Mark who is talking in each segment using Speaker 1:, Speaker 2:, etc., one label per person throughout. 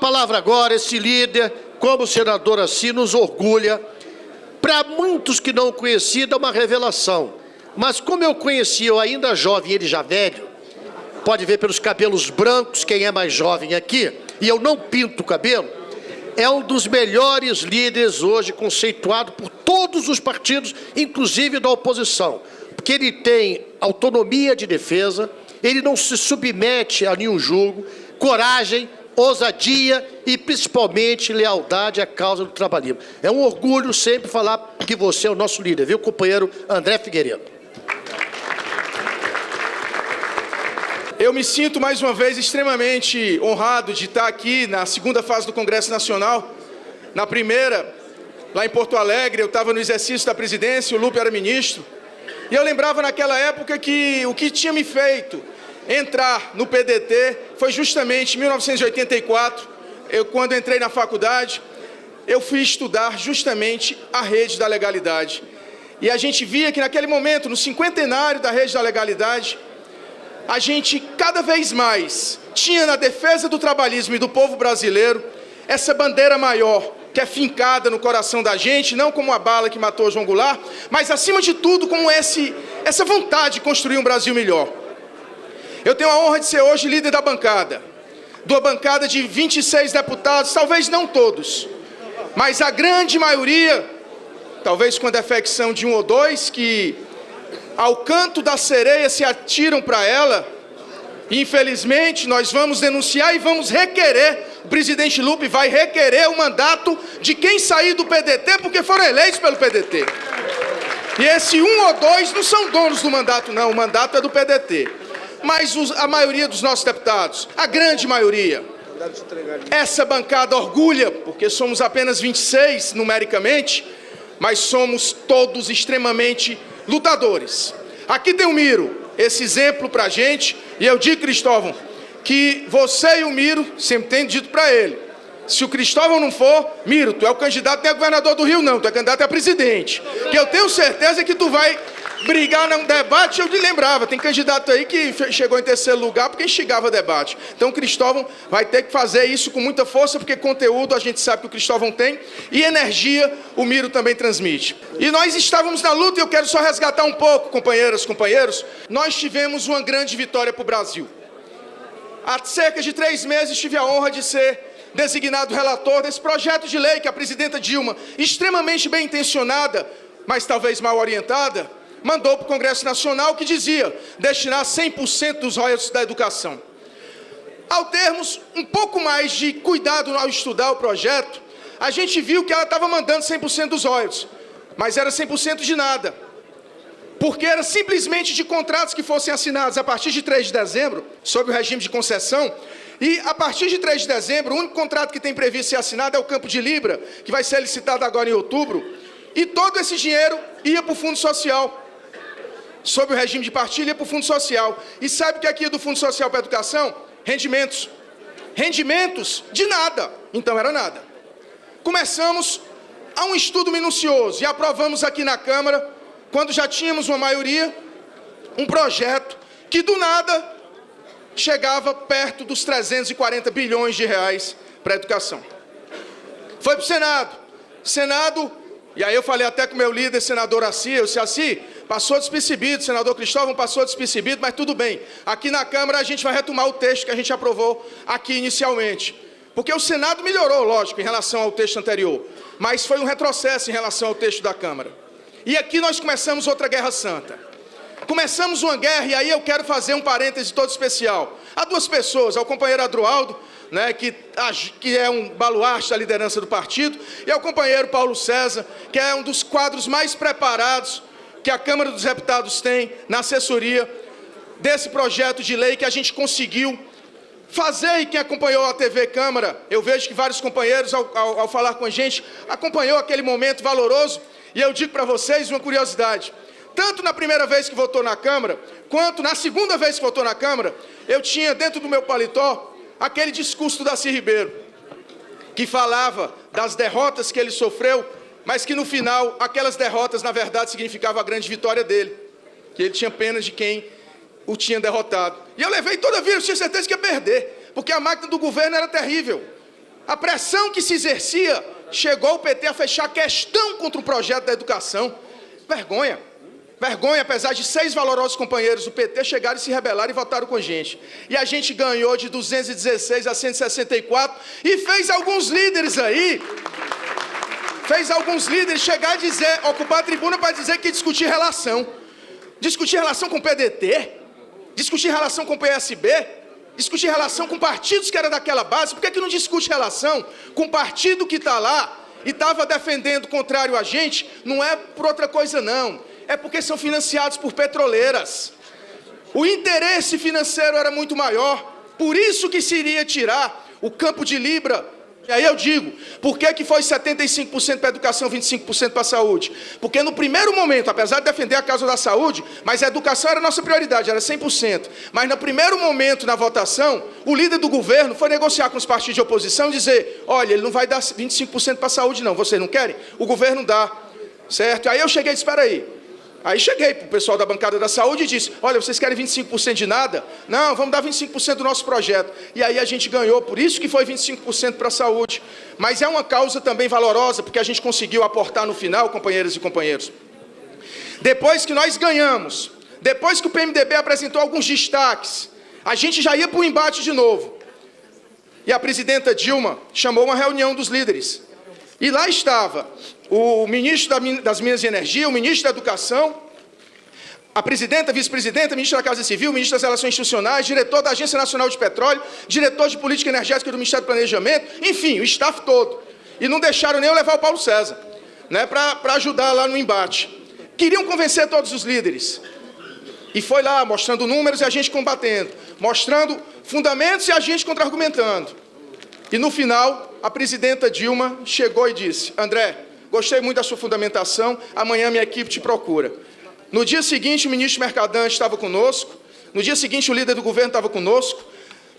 Speaker 1: palavra agora, esse líder, como o senador assim, nos orgulha. Para muitos que não o conheciam, é uma revelação. Mas como eu conheci, eu ainda jovem, ele já velho, pode ver pelos cabelos brancos, quem é mais jovem aqui, e eu não pinto o cabelo, é um dos melhores líderes hoje, conceituado por todos os partidos, inclusive da oposição. Porque ele tem autonomia de defesa, ele não se submete a nenhum julgo, coragem, ousadia e, principalmente, lealdade à causa do trabalhismo. É um orgulho sempre falar que você é o nosso líder, viu, companheiro André Figueiredo?
Speaker 2: Eu me sinto, mais uma vez, extremamente honrado de estar aqui na segunda fase do Congresso Nacional. Na primeira, lá em Porto Alegre, eu estava no exercício da presidência, o Lupe era ministro, e eu lembrava naquela época que o que tinha me feito entrar no PDT foi justamente em 1984, quando entrei na faculdade, eu fui estudar justamente a rede da legalidade. E a gente via que naquele momento, no cinquentenário da rede da legalidade, a gente cada vez mais tinha na defesa do trabalhismo e do povo brasileiro essa bandeira maior, que é fincada no coração da gente, não como a bala que matou João Goulart, mas acima de tudo como essa vontade de construir um Brasil melhor. Eu tenho a honra de ser hoje líder da bancada de 26 deputados, talvez não todos, mas a grande maioria, talvez com a defecção de um ou dois, que ao canto da sereia se atiram para ela. Infelizmente, nós vamos denunciar e vamos requerer, o presidente Lupe vai requerer o mandato de quem sair do PDT, porque foram eleitos pelo PDT. E esse um ou dois não são donos do mandato, não, o mandato é do PDT. Mas a maioria dos nossos deputados, a grande maioria, essa bancada orgulha, porque somos apenas 26 numericamente, mas somos todos extremamente lutadores. Aqui tem o Miro, esse exemplo para a gente, e eu digo, Cristóvão, que você e o Miro, sempre tenho dito para ele, se o Cristóvão não for, Miro, tu é o candidato, não é governador do Rio não, tu é candidato a presidente, que eu tenho certeza que tu vai brigar num debate. Eu lhe lembrava, tem candidato aí que chegou em terceiro lugar porque instigava debate. Então o Cristóvão vai ter que fazer isso com muita força, porque conteúdo a gente sabe que o Cristóvão tem, e energia o Miro também transmite. E nós estávamos na luta, e eu quero só resgatar um pouco, companheiras, companheiros. Nós tivemos uma grande vitória para o Brasil. Há cerca de 3 meses tive a honra de ser designado relator desse projeto de lei que a presidenta Dilma, extremamente bem intencionada, mas talvez mal orientada, mandou para o Congresso Nacional, que dizia destinar 100% dos royalties da educação. Ao termos um pouco mais de cuidado ao estudar o projeto, a gente viu que ela estava mandando 100% dos royalties, mas era 100% de nada, porque era simplesmente de contratos que fossem assinados a partir de 3 de dezembro, sob o regime de concessão, e a partir de 3 de dezembro, o único contrato que tem previsto ser assinado é o Campo de Libra, que vai ser licitado agora em outubro, e todo esse dinheiro ia para o Fundo Social, sob o regime de partilha, para o Fundo Social. E sabe o que é aqui do Fundo Social para a Educação? Rendimentos. Rendimentos de nada. Então era nada. Começamos a um estudo minucioso e aprovamos aqui na Câmara, quando já tínhamos uma maioria, um projeto que do nada chegava perto dos 340 bilhões de reais para a educação. Foi para o Senado. Senado, e aí eu falei até com o meu líder, senador Assi, eu disse, Assi, passou despercebido, senador Cristóvão passou despercebido, mas tudo bem. Aqui na Câmara a gente vai retomar o texto que a gente aprovou aqui inicialmente. Porque o Senado melhorou, lógico, em relação ao texto anterior, mas foi um retrocesso em relação ao texto da Câmara. E aqui nós começamos outra guerra santa. Começamos uma guerra, e aí eu quero fazer um parêntese todo especial. Há 2 pessoas, ao companheiro Adroaldo, né, que é um baluarte da liderança do partido, e ao companheiro Paulo César, que é um dos quadros mais preparados que a Câmara dos Deputados tem na assessoria desse projeto de lei que a gente conseguiu fazer. E quem acompanhou a TV Câmara, eu vejo que vários companheiros, ao falar com a gente, acompanhou aquele momento valoroso. E eu digo para vocês uma curiosidade, tanto na primeira vez que votou na Câmara, quanto na segunda vez que votou na Câmara, eu tinha dentro do meu paletó aquele discurso do Darcy Ribeiro, que falava das derrotas que ele sofreu, mas que no final, aquelas derrotas, na verdade, significavam a grande vitória dele, que ele tinha pena de quem o tinha derrotado. E eu levei toda a vida, eu tinha certeza que ia perder, porque a máquina do governo era terrível. A pressão que se exercia chegou o PT a fechar questão contra o projeto da educação. Vergonha. Vergonha, apesar de 6 valorosos companheiros do PT chegaram e se rebelaram e votaram com a gente. E a gente ganhou de 216 a 164 e fez alguns líderes chegar a dizer, ocupar a tribuna para dizer que discutir relação. Discutir relação com o PDT, discutir relação com o PSB, discutir relação com partidos que eram daquela base. Por que não discute relação com o partido que está lá e estava defendendo o contrário a gente? Não é por outra coisa, não. É porque são financiados por petroleiras. O interesse financeiro era muito maior. Por isso que se iria tirar o campo de Libra. E aí eu digo, por que foi 75% para a educação, 25% para a saúde? Porque no primeiro momento, apesar de defender a causa da saúde, mas a educação era a nossa prioridade, era 100%. Mas no primeiro momento, na votação, o líder do governo foi negociar com os partidos de oposição e dizer, olha, ele não vai dar 25% para a saúde não, vocês não querem? O governo dá, certo? Aí eu cheguei e disse, espera aí. Aí cheguei para o pessoal da bancada da saúde e disse, olha, vocês querem 25% de nada? Não, vamos dar 25% do nosso projeto. E aí a gente ganhou, por isso que foi 25% para a saúde. Mas é uma causa também valorosa, porque a gente conseguiu aportar no final, companheiras e companheiros. Depois que nós ganhamos, depois que o PMDB apresentou alguns destaques, a gente já ia para o embate de novo. E a presidenta Dilma chamou uma reunião dos líderes. E lá estava o ministro das Minas e Energia, o ministro da Educação, a presidenta, vice-presidenta, ministro da Casa Civil, ministro das Relações Institucionais, diretor da Agência Nacional de Petróleo, diretor de Política Energética do Ministério do Planejamento, enfim, o staff todo. E não deixaram nem eu levar o Paulo César, né, para ajudar lá no embate. Queriam convencer todos os líderes. E foi lá, mostrando números e a gente combatendo, mostrando fundamentos e a gente contra-argumentando. E no final, a presidenta Dilma chegou e disse, André, gostei muito da sua fundamentação, amanhã minha equipe te procura. No dia seguinte, o ministro Mercadante estava conosco, no dia seguinte, o líder do governo estava conosco,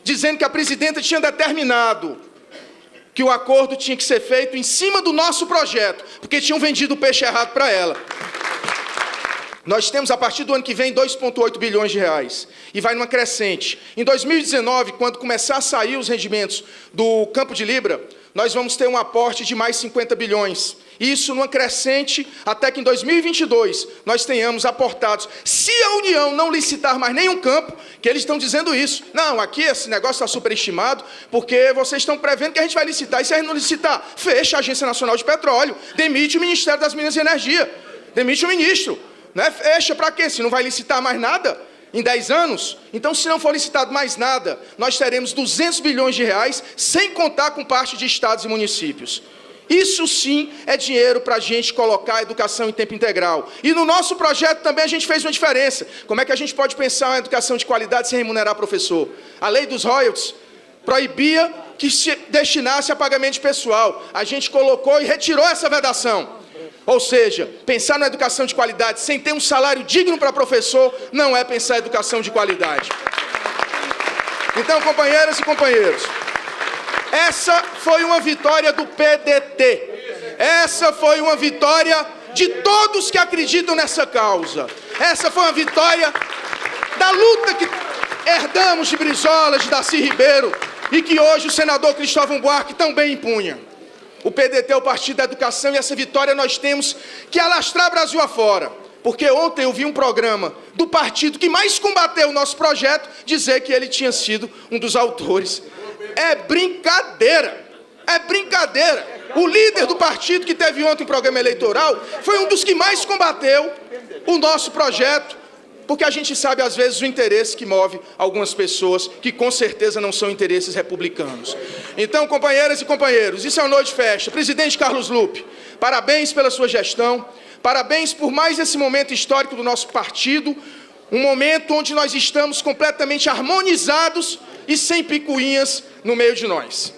Speaker 2: dizendo que a presidenta tinha determinado que o acordo tinha que ser feito em cima do nosso projeto, porque tinham vendido o peixe errado para ela. Nós temos, a partir do ano que vem, 2,8 bilhões de reais. E vai numa crescente. Em 2019, quando começar a sair os rendimentos do campo de Libra, nós vamos ter um aporte de mais 50 bilhões. Isso numa crescente até que em 2022 nós tenhamos aportados. Se a União não licitar mais nenhum campo, que eles estão dizendo isso. Não, aqui esse negócio está superestimado, porque vocês estão prevendo que a gente vai licitar. E se a gente não licitar, fecha a Agência Nacional de Petróleo, demite o Ministério das Minas e Energia, demite o ministro. Né? Fecha para quê? Se não vai licitar mais nada em 10 anos? Então, se não for licitado mais nada, nós teremos 200 bilhões de reais, sem contar com parte de estados e municípios. Isso sim é dinheiro para a gente colocar a educação em tempo integral. E no nosso projeto também a gente fez uma diferença. Como é que a gente pode pensar uma educação de qualidade sem remunerar professor? A lei dos royalties proibia que se destinasse a pagamento de pessoal. A gente colocou e retirou essa vedação. Ou seja, pensar na educação de qualidade sem ter um salário digno para professor não é pensar em educação de qualidade. Então, companheiras e companheiros, essa foi uma vitória do PDT. Essa foi uma vitória de todos que acreditam nessa causa. Essa foi uma vitória da luta que herdamos de Brizola, de Darcy Ribeiro, e que hoje o senador Cristóvão Buarque também impunha. O PDT é o Partido da Educação e essa vitória nós temos que alastrar Brasil afora. Porque ontem eu vi um programa do partido que mais combateu o nosso projeto dizer que ele tinha sido um dos autores. É brincadeira, é brincadeira. O líder do partido que teve ontem um programa eleitoral foi um dos que mais combateu o nosso projeto, porque a gente sabe, às vezes, o interesse que move algumas pessoas, que com certeza não são interesses republicanos. Então, companheiras e companheiros, isso é uma noite de festa. Presidente Carlos Lupe, parabéns pela sua gestão, parabéns por mais esse momento histórico do nosso partido, um momento onde nós estamos completamente harmonizados e sem picuinhas no meio de nós.